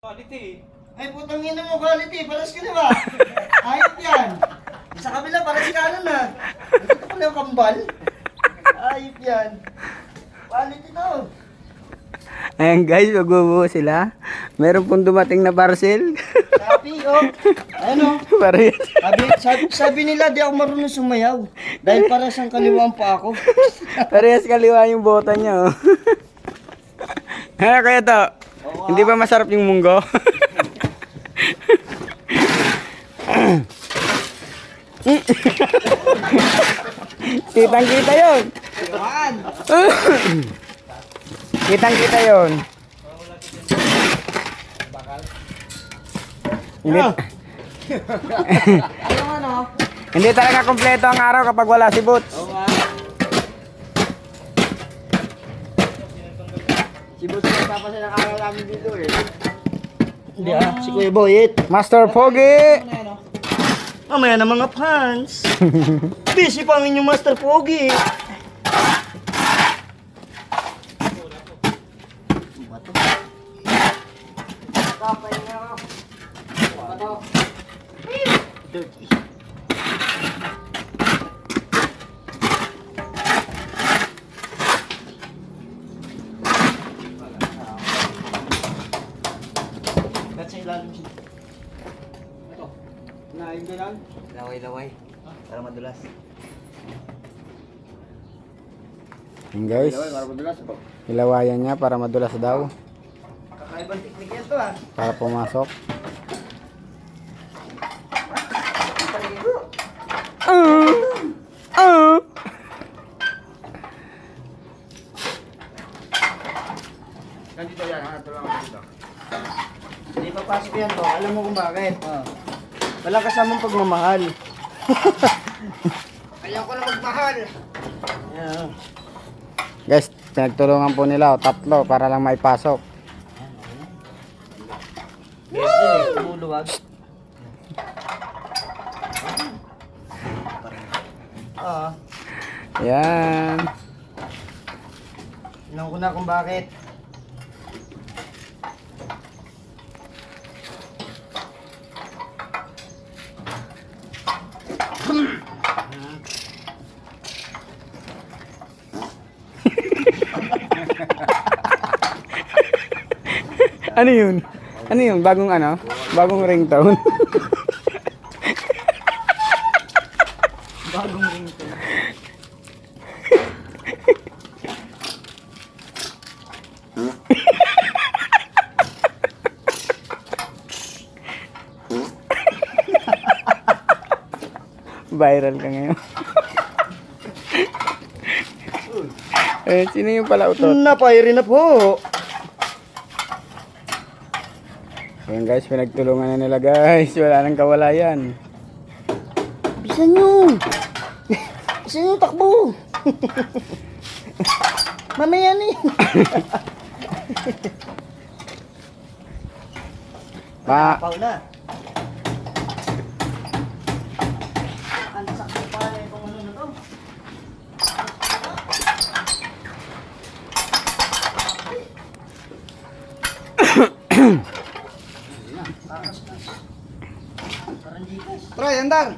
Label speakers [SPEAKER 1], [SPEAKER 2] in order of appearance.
[SPEAKER 1] Quality.
[SPEAKER 2] Ay, putang ina mo, quality. Paras ka diba? Ayop yan. Sa kabila, paras ka na. Ito pala yung kambal. Ayop yan. Quality to.
[SPEAKER 3] Ayan guys, magbubuo sila. Meron pong dumating na parcel.
[SPEAKER 2] Sabi, oh. Ano?
[SPEAKER 3] Parehas.
[SPEAKER 2] Sabi nila, di ako marunong sumayaw. Dahil paras ang kaliwaan pa ako.
[SPEAKER 3] Parehas kaliwa yung bota niya. Oh. Ano kaya to? Hindi ba masarap yung munggo? Kitang kita yun. Kitang kita yun. Hindi,
[SPEAKER 2] Ano?
[SPEAKER 3] hindi talaga kompleto ang araw kapag wala si Boots.
[SPEAKER 2] Si Boss yung papasaya ng araw namin dito eh. Hindi si Kuya Boyet.
[SPEAKER 3] Master Pogi!
[SPEAKER 2] Mamaya na mga fans. Busy pa ang inyong Master Pogi. Dirty. Sa ilalim siya. Ito. Naayos ka lang?
[SPEAKER 3] Laway-laway.
[SPEAKER 2] Para madulas.
[SPEAKER 3] Yun guys,
[SPEAKER 2] Para madulas.
[SPEAKER 3] ilawayan niya para madulas daw.
[SPEAKER 2] Kakaibang teknik yan to ah.
[SPEAKER 3] Para pumasok.
[SPEAKER 2] Nandito yan ha. Ito lang ako dito. Hindi papasok yan to. Alam mo kung bakit? Wala kasamang pagmamahal. Ayaw ko na magmahal. Yeah.
[SPEAKER 3] Guys, pinagtulungan po nila, tatlo para lang maipasok.
[SPEAKER 2] Tumuluwag.
[SPEAKER 3] Yan.
[SPEAKER 2] Alam ko na kung bakit.
[SPEAKER 3] Ano yun? Ano yun? Bagong ano? Bagong ringtone.
[SPEAKER 2] Bagong ringtone.
[SPEAKER 3] Viral ka ngayon. Eh, sino yung pala utot?
[SPEAKER 2] Napayri na po.
[SPEAKER 3] Ayan guys, pinagtulungan na nila guys. Wala nang kawalayan.
[SPEAKER 2] Bisan nyo. Bisan nyo takbo. Mamaya ni. Pau na. Ang sakit pa rin kung ano na to. Parang Gcash.
[SPEAKER 3] Troy, andar!